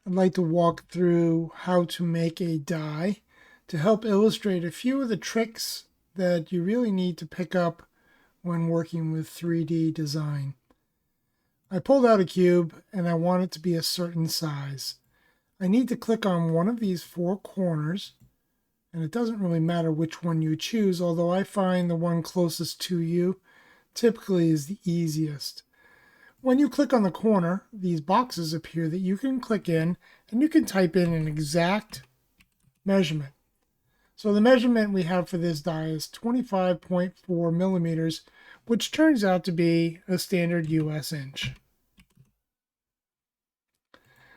I'd like to walk through how to make a die to help illustrate a few of the tricks that you really need to pick up when working with 3D design. I pulled out a cube and I want it to be a certain size. I need to click on one of these four corners, and it doesn't really matter which one you choose, although I find the one closest to you typically is the easiest. When you click on the corner, these boxes appear that you can click in and you can type in an exact measurement. So the measurement we have for this die is 25.4 millimeters, which turns out to be a standard US inch.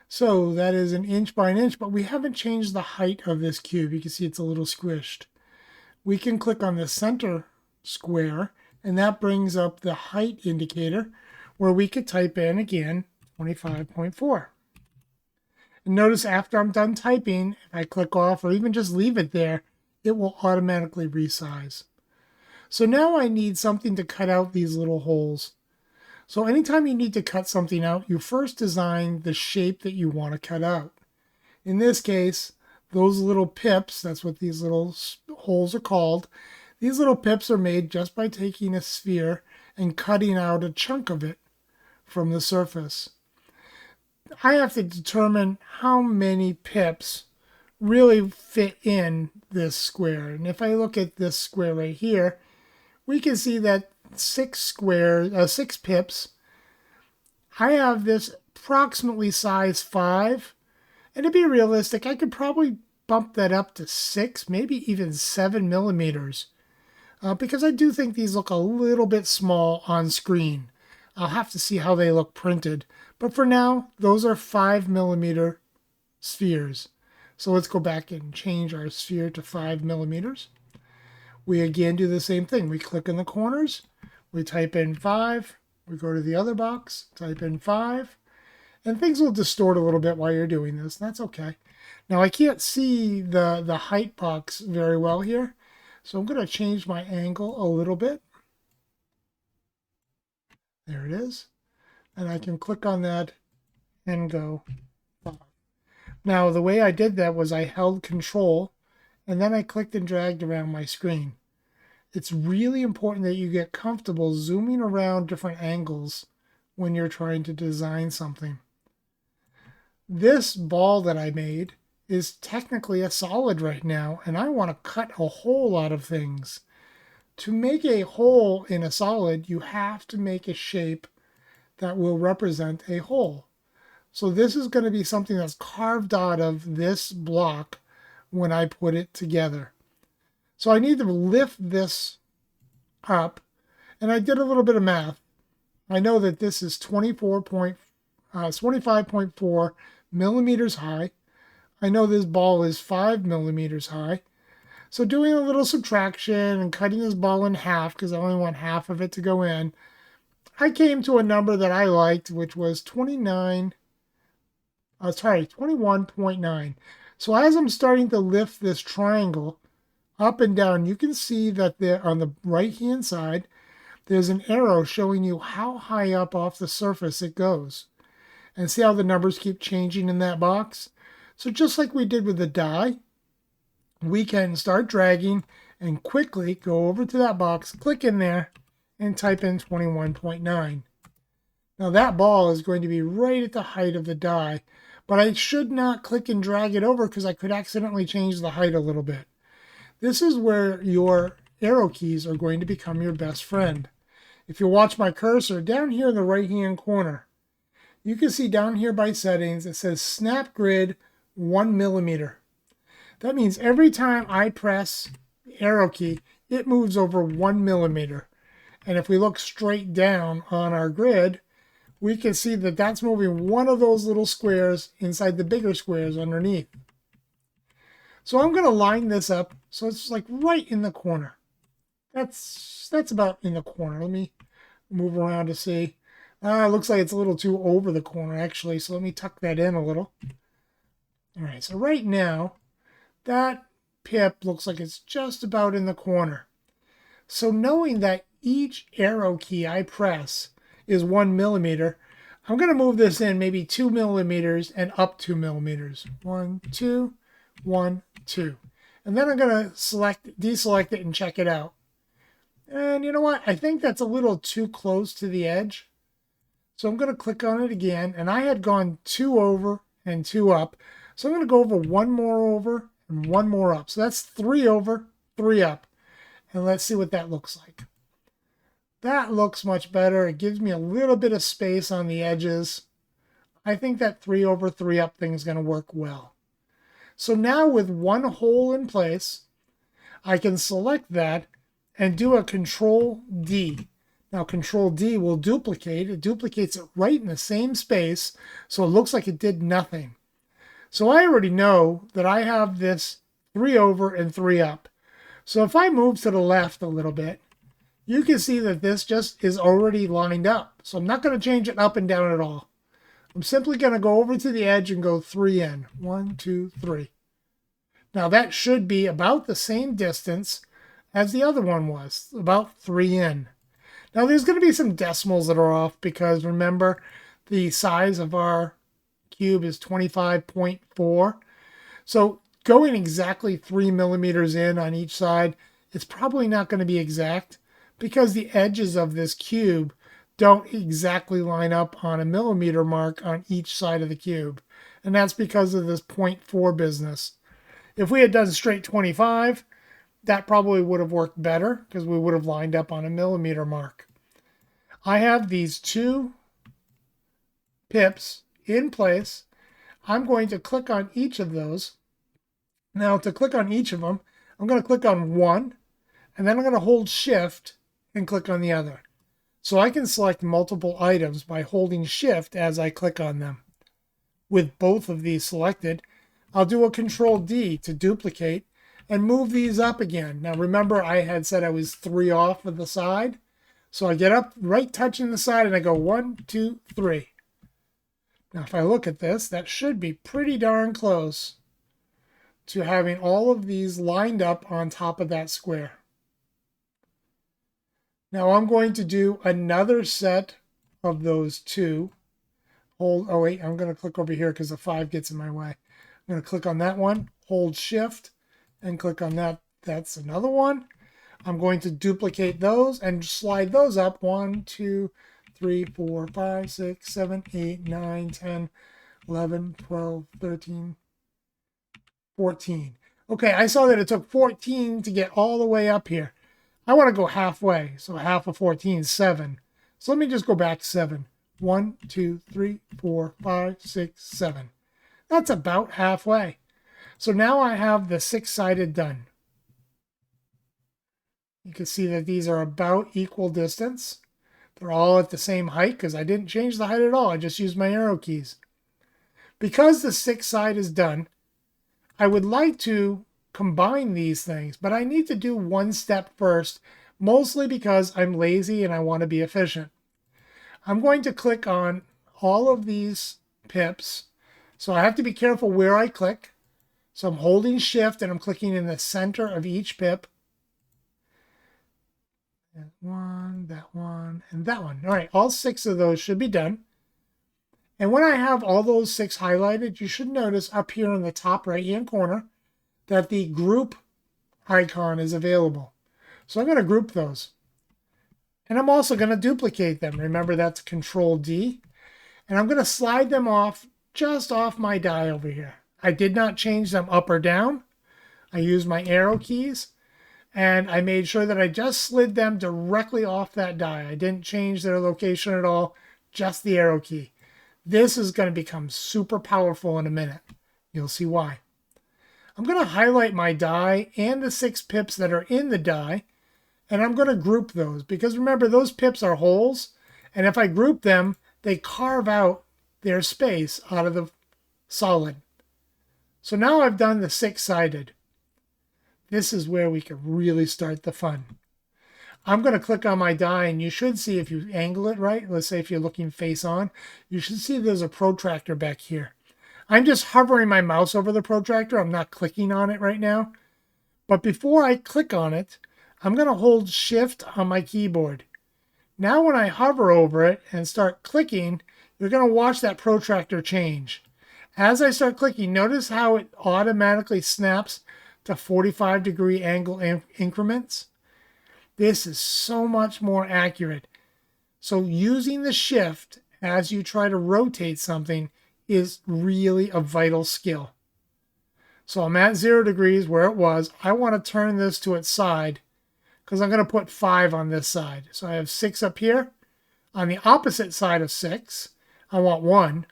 So that is an inch by an inch, but we haven't changed the height of this cube. You can see it's a little squished. We can click on the center square, and that brings up the height indicator where we could type in again 25.4. And notice after I'm done typing, if I click off or even just leave it there, it will automatically resize. So now I need something to cut out these little holes. So anytime you need to cut something out, you first design the shape that you want to cut out. In this case, those little pips, that's what these little holes are called, these little pips are made just by taking a sphere and cutting out a chunk of it from the surface. I have to determine how many pips really fit in this square. And if I look at this square right here, we can see that 6 pips. I have this approximately size 5. And to be realistic, I could probably bump that up to 6, maybe even 7 millimeters. Because I do think these look a little bit small on screen. I'll have to see how they look printed. But for now, those are 5 millimeter spheres. So let's go back and change our sphere to 5 millimeters. We again do the same thing. We click in the corners, we type in 5, we go to the other box, type in 5, and things will distort a little bit while you're doing this. That's okay. Now I can't see the height box very well here, so I'm going to change my angle a little bit. There it is. And I can click on that and go 5. Now the way I did that was I held Control and then I clicked and dragged around my screen. It's really important that you get comfortable zooming around different angles when you're trying to design something. This ball that I made is technically a solid right now, and I want to cut a hole out of things. To make a hole in a solid, you have to make a shape that will represent a hole. So this is going to be something that's carved out of this block when I put it together. So I need to lift this up, and I did a little bit of math. I know that this is 25.4 millimeters high. I know this ball is 5 millimeters high. So doing a little subtraction and cutting this ball in half, because I only want half of it to go in, I came to a number that I liked, which was 21.9. So as I'm starting to lift this triangle up and down, you can see that there on the right-hand side, there's an arrow showing you how high up off the surface it goes. And see how the numbers keep changing in that box? So just like we did with the die, we can start dragging and quickly go over to that box, click in there, and type in 21.9. Now that ball is going to be right at the height of the die, but I should not click and drag it over because I could accidentally change the height a little bit. This is where your arrow keys are going to become your best friend. If you watch my cursor down here in the right-hand corner, you can see down here by settings, it says snap grid 1 millimeter. That means every time I press the arrow key, it moves over 1 millimeter. And if we look straight down on our grid, we can see that that's moving one of those little squares inside the bigger squares underneath. So I'm going to line this up so it's like right in the corner. That's about in the corner. Let me move around to see. It looks like it's a little too over the corner actually, so let me tuck that in a little. All right, so right now, that pip looks like it's just about in the corner. So knowing that each arrow key I press is 1 millimeter, I'm going to move this in maybe 2 millimeters and up 2 millimeters. 1, 2, 1, 2. And then I'm going to deselect it and check it out. And you know what? I think that's a little too close to the edge. So I'm going to click on it again. And I had gone 2 over and 2 up. So I'm going to go over 1 more over and 1 more up. So that's 3 over, 3 up. And let's see what that looks like. That looks much better. It gives me a little bit of space on the edges. I think that 3 over, 3 up thing is going to work well. So now with one hole in place, I can select that and do a Control D. Now Control D will duplicate. It duplicates it right in the same space, so it looks like it did nothing. So I already know that I have this 3 over and 3 up. So if I move to the left a little bit, you can see that this just is already lined up. So I'm not going to change it up and down at all. I'm simply going to go over to the edge and go 3 in. 1, 2, 3. Now that should be about the same distance as the other one was, about 3 in. Now there's going to be some decimals that are off because remember the size of our cube is 25.4. So going exactly 3 millimeters in on each side, it's probably not going to be exact because the edges of this cube don't exactly line up on a millimeter mark on each side of the cube. And that's because of this 0.4 business. If we had done straight 25, that probably would have worked better because we would have lined up on a millimeter mark. I have these 2 pips in place. I'm going to click on each of those. Now to click on each of them, I'm going to click on one, and then I'm going to hold Shift and click on the other. So I can select multiple items by holding Shift as I click on them. With both of these selected, I'll do a Control D to duplicate and move these up again. Now remember I had said I was 3 off of the side. So I get up right touching the side and I go 1, 2, 3. Now if I look at this, that should be pretty darn close to having all of these lined up on top of that square. Now I'm going to do another set of those 2. Oh wait, I'm going to click over here because the 5 gets in my way. I'm going to click on that one, hold Shift, and click on that. That's another one. I'm going to duplicate those and slide those up. 1, 2, 3, 4, 5, 6, 7, 8, 9, 10, 11, 12, 13, 14. Okay, I saw that it took 14 to get all the way up here. I want to go halfway, so half of 14 is 7. So let me just go back 7. 1, 2, 3, 4, 5, 6, 7. That's about halfway. So now I have the 6-sided done. You can see that these are about equal distance. They're all at the same height because I didn't change the height at all. I just used my arrow keys. Because the 6th side is done, I would like to combine these things, but I need to do one step first, mostly because I'm lazy and I want to be efficient. I'm going to click on all of these pips. So I have to be careful where I click. So I'm holding Shift and I'm clicking in the center of each pip. That one, and that one. All right, all 6 of those should be done. And when I have all those 6 highlighted, you should notice up here in the top right-hand corner that the group icon is available. So I'm going to group those. And I'm also going to duplicate them. Remember, that's Control D. And I'm going to slide them off just off my die over here. I did not change them up or down. I used my arrow keys. And I made sure that I just slid them directly off that die. I didn't change their location at all, just the arrow key. This is going to become super powerful in a minute. You'll see why. I'm going to highlight my die and the 6 pips that are in the die, and I'm going to group those because remember, those pips are holes, and if I group them, they carve out their space out of the solid. So now I've done the 6-sided. This is where we can really start the fun. I'm going to click on my die, and you should see if you angle it right, let's say if you're looking face on, you should see there's a protractor back here. I'm just hovering my mouse over the protractor. I'm not clicking on it right now. But before I click on it, I'm going to hold Shift on my keyboard. Now when I hover over it and start clicking, you're going to watch that protractor change. As I start clicking, notice how it automatically snaps to 45-degree angle increments. This is so much more accurate. So using the shift as you try to rotate something is really a vital skill. So I'm at 0 degrees where it was. I want to turn this to its side because I'm going to put 5 on this side. So I have 6 up here. On the opposite side of 6, I want 1.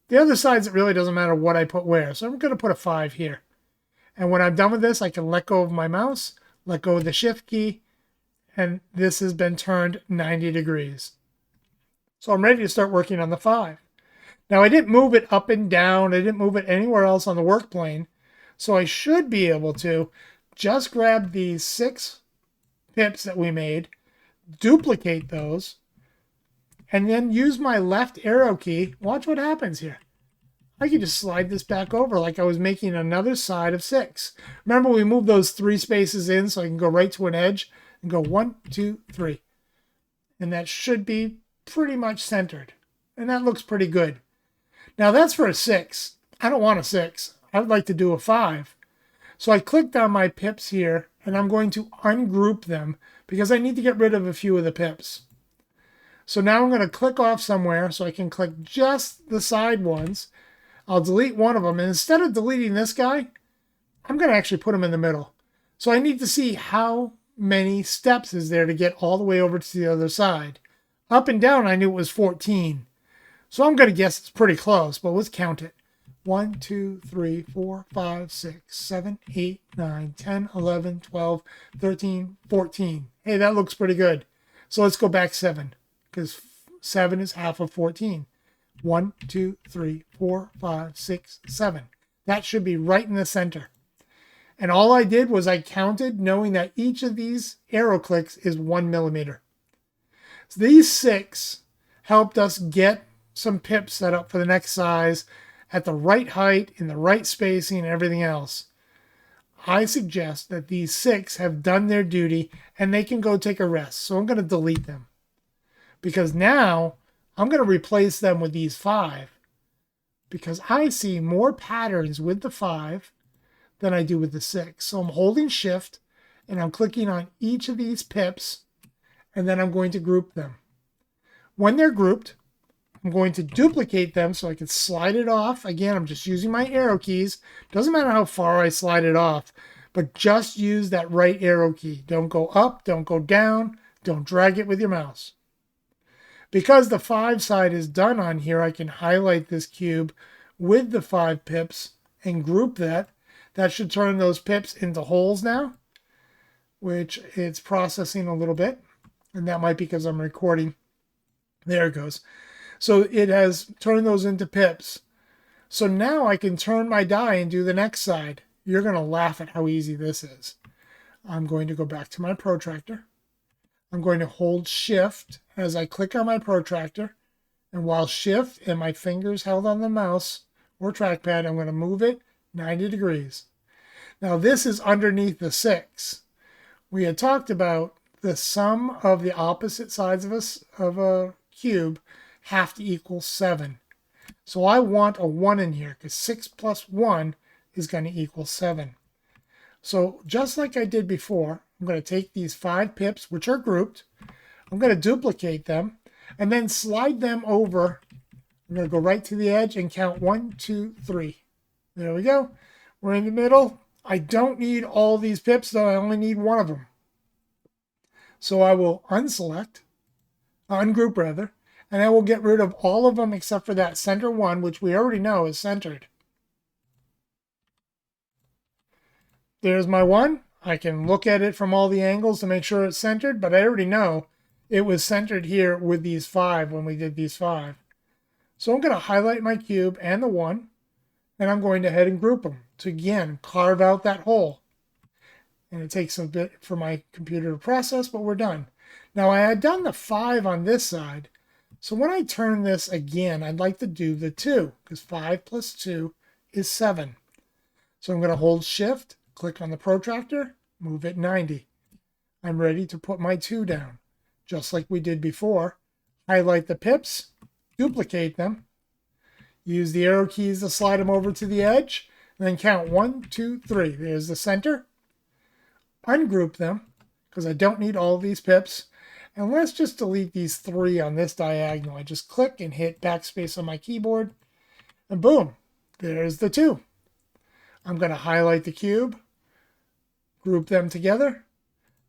The other sides, it really doesn't matter what I put where. So I'm going to put a 5 here. And when I'm done with this, I can let go of my mouse, let go of the shift key, and this has been turned 90 degrees. So I'm ready to start working on the 5. Now I didn't move it up and down. I didn't move it anywhere else on the work plane. So I should be able to just grab these 6 pips that we made, duplicate those, and then use my left arrow key. Watch what happens here. I can just slide this back over like I was making another side of 6. Remember, we moved those 3 spaces in so I can go right to an edge and go 1, 2, 3. And that should be pretty much centered. And that looks pretty good. Now that's for a 6. I don't want a 6. I would like to do a 5. So I clicked on my pips here, and I'm going to ungroup them because I need to get rid of a few of the pips. So now I'm going to click off somewhere so I can click just the side ones. I'll delete one of them, and instead of deleting this guy, I'm going to actually put him in the middle. So I need to see how many steps is there to get all the way over to the other side. Up and down, I knew it was 14. So I'm going to guess it's pretty close, but let's count it. 1, 2, 3, 4, 5, 6, 7, 8, 9, 10, 11, 12, 13, 14. Hey, that looks pretty good. So let's go back 7, because 7 is half of 14. 1, 2, 3, 4, 5, 6, 7. That should be right in the center. And all I did was I counted, knowing that each of these arrow clicks is 1 millimeter. So these 6 helped us get some pips set up for the next size at the right height, in the right spacing, and everything else. I suggest that these 6 have done their duty and they can go take a rest. So I'm going to delete them, because now I'm going to replace them with these 5, because I see more patterns with the 5 than I do with the 6. So I'm holding shift and I'm clicking on each of these pips, and then I'm going to group them. When they're grouped, I'm going to duplicate them so I can slide it off. Again, I'm just using my arrow keys. Doesn't matter how far I slide it off, but just use that right arrow key. Don't go up, don't go down, don't drag it with your mouse. Because the 5 side is done on here, I can highlight this cube with the 5 pips and group that. That should turn those pips into holes now, which it's processing a little bit. And that might be because I'm recording. There it goes. So it has turned those into pips. So now I can turn my die and do the next side. You're going to laugh at how easy this is. I'm going to go back to my protractor. I'm going to hold shift as I click on my protractor. And while shift and my fingers held on the mouse or trackpad, I'm going to move it 90 degrees. Now this is underneath the 6. We had talked about the sum of the opposite sides of a cube have to equal 7. So I want a 1 in here because 6 plus 1 is going to equal 7. So just like I did before, I'm going to take these 5 pips, which are grouped. I'm going to duplicate them and then slide them over. I'm going to go right to the edge and count 1, 2, 3. There we go. We're in the middle. I don't need all these pips, though. I only need one of them. So I will ungroup rather, and I will get rid of all of them except for that center one, which we already know is centered. There's my 1. I can look at it from all the angles to make sure it's centered, but I already know it was centered here with these 5 when we did these 5. So I'm going to highlight my cube and the 1, and I'm going to head and group them to, again, carve out that hole. And it takes a bit for my computer to process, but we're done. Now I had done the 5 on this side, so when I turn this again, I'd like to do the 2, because 5 plus 2 is 7. So I'm going to hold shift, click on the protractor, move it 90. I'm ready to put my 2 down. Just like we did before, highlight the pips, duplicate them, use the arrow keys to slide them over to the edge, and then count 1, 2, 3. There's the center. Ungroup them, because I don't need all of these pips. And let's just delete these 3 on this diagonal. I just click and hit backspace on my keyboard, and boom, there's the 2. I'm going to highlight the cube, group them together.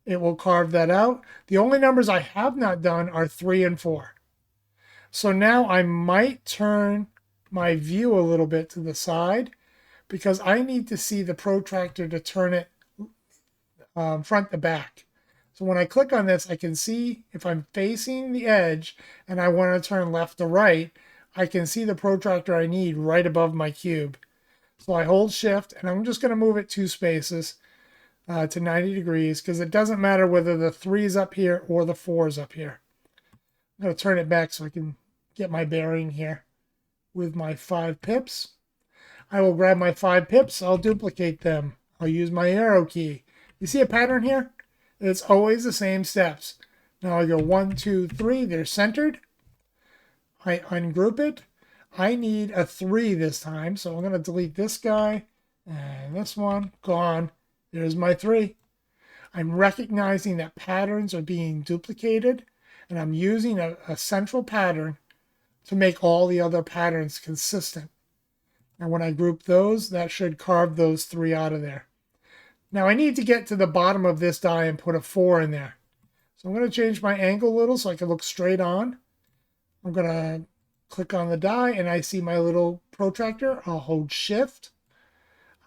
It will carve that out. The only numbers I have not done are 3 and 4. So now I might turn my view a little bit to the side because I need to see the protractor to turn it front to back. So when I click on this, I can see if I'm facing the edge and I want to turn left to right, I can see the protractor I need right above my cube. So I hold shift and I'm just going to move it 2 spaces to 90 degrees because it doesn't matter whether the 3 is up here or the 4 is up here. I'm going to turn it back so I can get my bearing here with my 5 pips. I will grab my 5 pips. I'll duplicate them. I'll use my arrow key. You see a pattern here? It's always the same steps. Now I go 1, 2, 3. They're centered. I ungroup it. I need a 3 this time, so I'm going to delete this guy and this one. Gone. There's my 3. I'm recognizing that patterns are being duplicated, and I'm using a central pattern to make all the other patterns consistent. And when I group those, that should carve those 3 out of there. Now I need to get to the bottom of this die and put a 4 in there. So I'm going to change my angle a little so I can look straight on. I'm going to click on the die and I see my little protractor. I'll hold shift.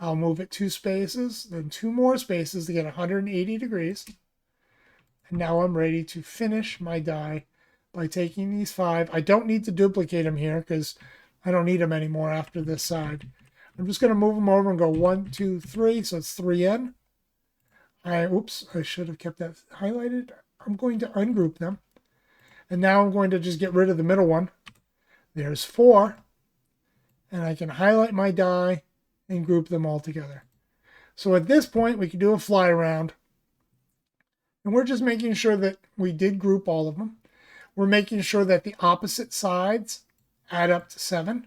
I'll move it 2 spaces, then 2 more spaces to get 180 degrees. And now I'm ready to finish my die by taking these 5. I don't need to duplicate them here because I don't need them anymore after this side. I'm just going to move them over and go 1, 2, 3. So it's 3 in. Oops, I should have kept that highlighted. I'm going to ungroup them. And now I'm going to just get rid of the middle one. There's 4. And I can highlight my die and group them all together. So at this point, we can do a fly around. And we're just making sure that we did group all of them. We're making sure that the opposite sides add up to 7.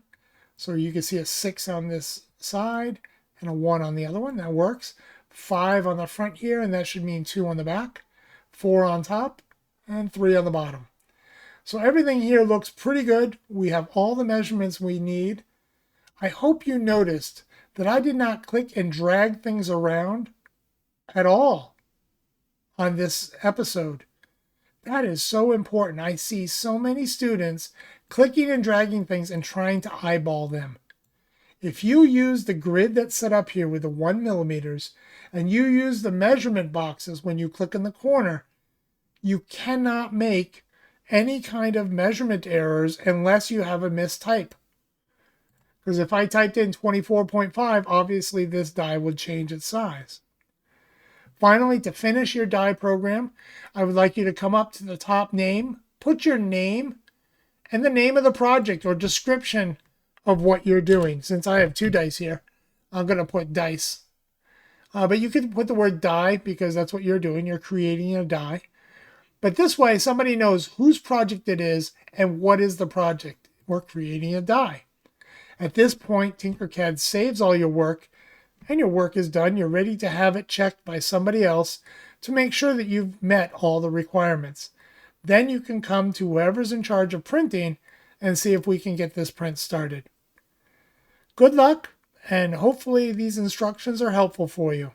So you can see a 6 on this side and a 1 on the other one. That works. 5 on the front here, and that should mean 2 on the back. 4 on top, and 3 on the bottom. So everything here looks pretty good. We have all the measurements we need. I hope you noticed that I did not click and drag things around at all on this episode. That is so important. I see so many students clicking and dragging things and trying to eyeball them. If you use the grid that's set up here with the 1 millimeters and you use the measurement boxes when you click in the corner, you cannot make any kind of measurement errors unless you have a mistype. Because if I typed in 24.5, obviously this die would change its size. Finally, to finish your die program, I would like you to come up to the top name, put your name and the name of the project or description of what you're doing. Since I have 2 dice here, I'm going to put dice. But you could put the word die because that's what you're doing. You're creating a die. But this way, somebody knows whose project it is and what is the project. We're creating a die. At this point, Tinkercad saves all your work, and your work is done. You're ready to have it checked by somebody else to make sure that you've met all the requirements. Then you can come to whoever's in charge of printing and see if we can get this print started. Good luck, and hopefully these instructions are helpful for you.